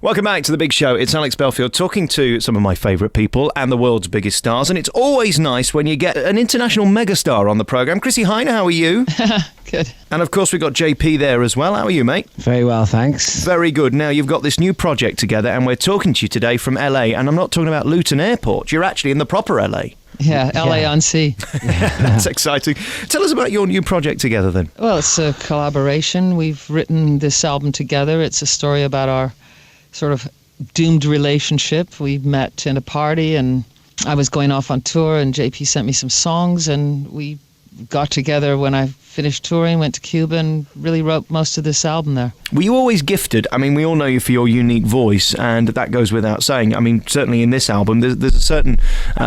Welcome back to The Big Show. It's Alex Belfield talking to some of my favourite people and the world's biggest stars. And it's always nice when you get an international megastar on the programme. Chrissie Hynde, how are you? Good. And of course we've got JP there as well. How are you, mate? Very well, thanks. Very good. Now you've got this new project together and we're talking to you today from LA. And I'm not talking about Luton Airport. You're actually in the proper LA. Yeah, LA on Sea. That's exciting. Tell us about your new project together then. Well, it's a collaboration. We've written this album together. It's a story about our sort of doomed relationship. We met in a party and I was going off on tour and JP sent me some songs and we got together when I finished touring, went to Cuba and really wrote most of this album there. Were you always gifted? I mean, we all know you for your unique voice and that goes without saying. I mean, certainly in this album, there's a certain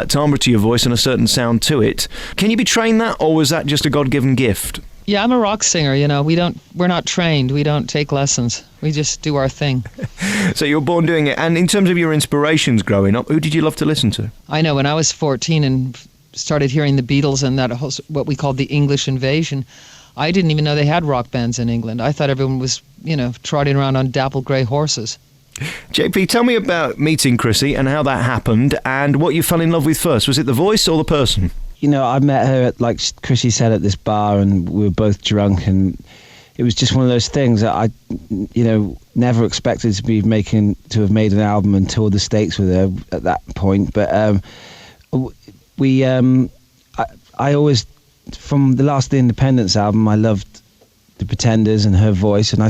timbre to your voice and a certain sound to it. Can you be trained that or was that just a God-given gift? Yeah, I'm a rock singer, you know. We're not trained. We don't take lessons. We just do our thing. So you were born doing it. And in terms of your inspirations growing up, who did you love to listen to? I know when I was 14 and started hearing the Beatles and that whole, what we called the English invasion, I didn't even know they had rock bands in England. I thought everyone was, you know, trotting around on dapple grey horses. JP, tell me about meeting Chrissie and how that happened and what you fell in love with first. Was it the voice or the person? You know, I met her at, like Chrissie said, at this bar, and we were both drunk, and it was just one of those things that I, you know, never expected to have made an album and toured the States with her at that point. But I always, from the last Independence album, I loved the Pretenders and her voice, and I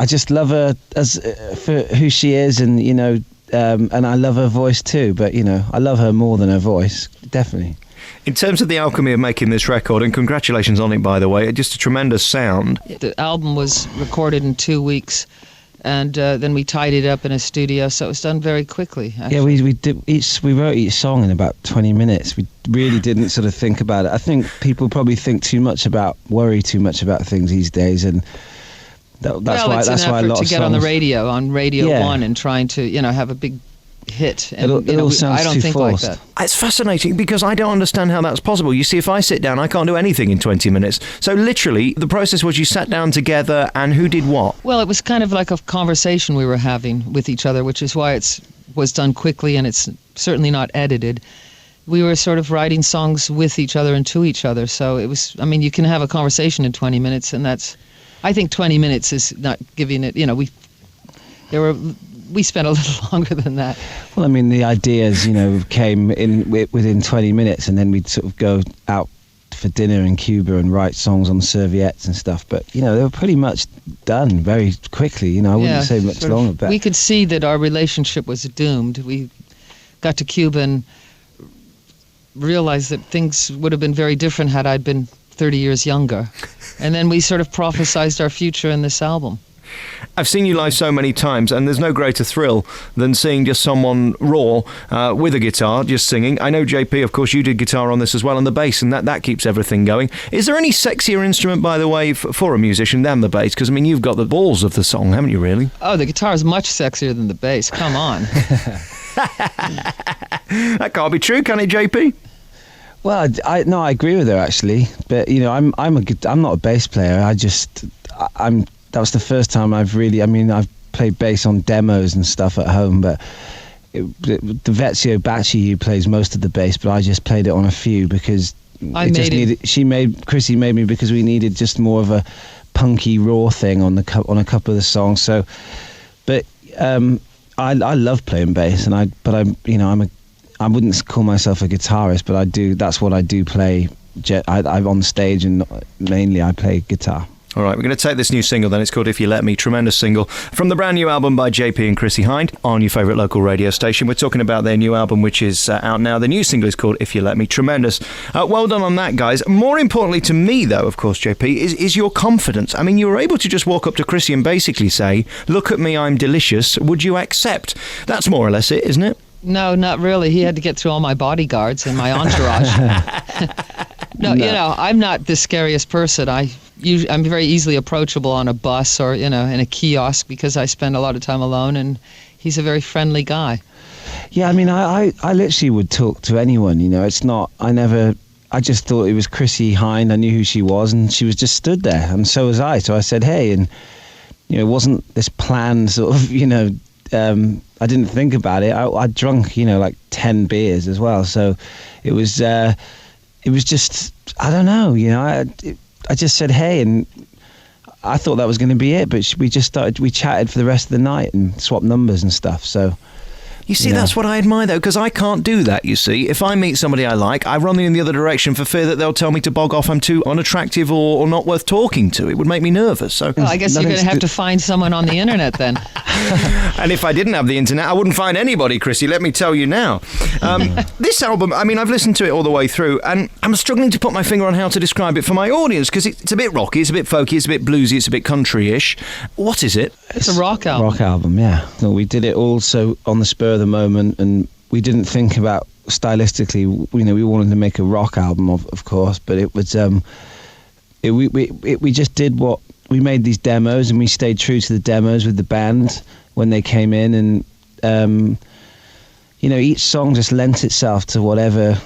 just love her as for who she is, and you know. And I love her voice too, but you know, I love her more than her voice, definitely. In terms of the alchemy of making this record, and congratulations on it, by the way, just a tremendous sound. The album was recorded in 2 weeks, and then we tied it up in a studio, so it was done very quickly. Actually. Yeah, we wrote each song in about 20 minutes. We really didn't sort of think about it. I think people probably worry too much about things these days, and that's why a lot of to get songs, on the radio, on Radio 1, and trying to, you know, have a big hit. And, it all sounds I don't too think forced. like that. It's fascinating because I don't understand how that's possible. You see, if I sit down, I can't do anything in 20 minutes. So literally, the process was you sat down together and who did what? Well, it was kind of like a conversation we were having with each other, which is why it was done quickly and it's certainly not edited. We were sort of writing songs with each other and to each other. So it was, I mean, you can have a conversation in 20 minutes and that's, I think 20 minutes is not giving it, you know, we spent a little longer than that. Well, I mean, the ideas, you know, came in within 20 minutes, and then we'd sort of go out for dinner in Cuba and write songs on serviettes and stuff. But, you know, they were pretty much done very quickly. You know, I wouldn't say much longer. But we could see that our relationship was doomed. We got to Cuba and realized that things would have been very different had I been 30 years younger. And then we sort of prophesized our future in this album. I've seen you live so many times, and there's no greater thrill than seeing just someone raw with a guitar, just singing. I know, JP, of course, you did guitar on this as well, and the bass, and that keeps everything going. Is there any sexier instrument, by the way, for a musician than the bass? Because, I mean, you've got the balls of the song, haven't you, really? Oh, the guitar is much sexier than the bass. Come on. That can't be true, can it, JP? Well, I agree with her actually, but you know, I'm not a bass player. That was the first time I've played bass on demos and stuff at home, but the Vezio Bacci, who plays most of the bass, but I just played it on a few because Chrissie made me because we needed just more of a punky raw thing on a couple of the songs. So, but I love playing bass, I wouldn't call myself a guitarist, but I do. That's what I do play. I'm on stage, and mainly I play guitar. All right, we're going to take this new single then. It's called If You Let Me. Tremendous single from the brand new album by JP and Chrissie Hynde on your favourite local radio station. We're talking about their new album, which is out now. The new single is called If You Let Me. Tremendous. Well done on that, guys. More importantly to me, though, of course, JP, is your confidence. I mean, you were able to just walk up to Chrissie and basically say, look at me, I'm delicious. Would you accept? That's more or less it, isn't it? No, not really. He had to get through all my bodyguards and my entourage. No, you know, I'm not the scariest person. I'm very easily approachable on a bus or, you know, in a kiosk because I spend a lot of time alone, and he's a very friendly guy. Yeah, I mean, I literally would talk to anyone, you know. It's not, I never I just thought it was Chrissie Hynde. I knew who she was, and she was just stood there, and so was I. So I said, hey, and it wasn't this planned sort of, I didn't think about it. I'd drunk, like 10 beers as well. So it was just, I don't know, I just said, hey, and I thought that was going to be it, but we chatted for the rest of the night and swapped numbers and stuff. So. You see, that's what I admire, though, because I can't do that, you see. If I meet somebody I like, I run in the other direction for fear that they'll tell me to bog off, I'm too unattractive or not worth talking to. It would make me nervous. So, well, I guess you're going to have to find someone on the internet then. And if I didn't have the internet, I wouldn't find anybody, Chrissie, let me tell you now. This album, I mean, I've listened to it all the way through, and I'm struggling to put my finger on how to describe it for my audience, because it's a bit rocky, it's a bit folky, it's a bit bluesy, it's a bit country-ish. What is it? It's a rock album. Rock album, yeah. No, we did it also on the spur of the moment, and we didn't think about stylistically. We wanted to make a rock album, of course, but it was we just did what we made these demos, and we stayed true to the demos with the band when they came in, and each song just lent itself to whatever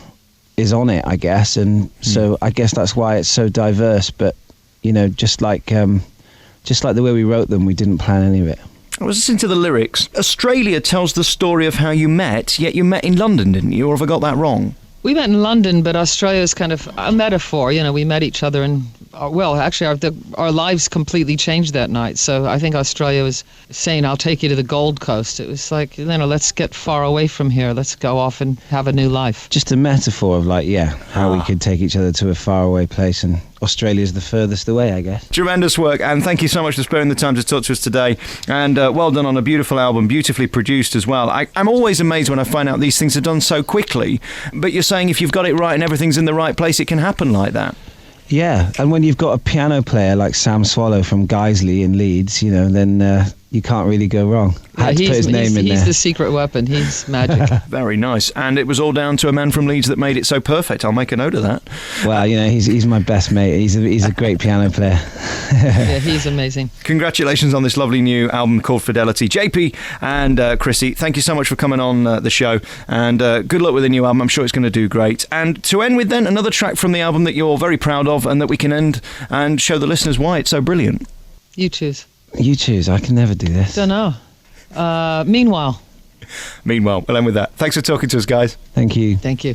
is on it, I guess, and so I guess that's why it's so diverse. But just like the way we wrote them, we didn't plan any of it. I was listening to the lyrics. Australia tells the story of how you met, yet you met in London, didn't you? Or have I got that wrong? We met in London, but Australia is kind of a metaphor. We met each other, and our lives completely changed that night. So I think Australia was saying, I'll take you to the Gold Coast. It was like, let's get far away from here. Let's go off and have a new life. Just a metaphor of how we could take each other to a faraway place, and Australia's the furthest away, I guess. Tremendous work, and thank you so much for sparing the time to talk to us today. And well done on a beautiful album, beautifully produced as well. I'm always amazed when I find out these things are done so quickly, but you're saying if you've got it right and everything's in the right place, it can happen like that. Yeah, and when you've got a piano player like Sam Swallow from Guiseley in Leeds, then you can't really go wrong. I had to put his name in there. He's the secret weapon. He's magic. Very nice. And it was all down to a man from Leeds that made it so perfect. I'll make a note of that. Well, he's my best mate. He's a great piano player. Yeah, he's amazing. Congratulations on this lovely new album called Fidelity. JP and Chrissie, thank you so much for coming on the show. And good luck with the new album. I'm sure it's going to do great. And to end with then, another track from the album that you're very proud of and that we can end and show the listeners why it's so brilliant. You choose. You choose. I can never do this. Don't know. Meanwhile, we'll end with that. Thanks for talking to us, guys. Thank you. Thank you.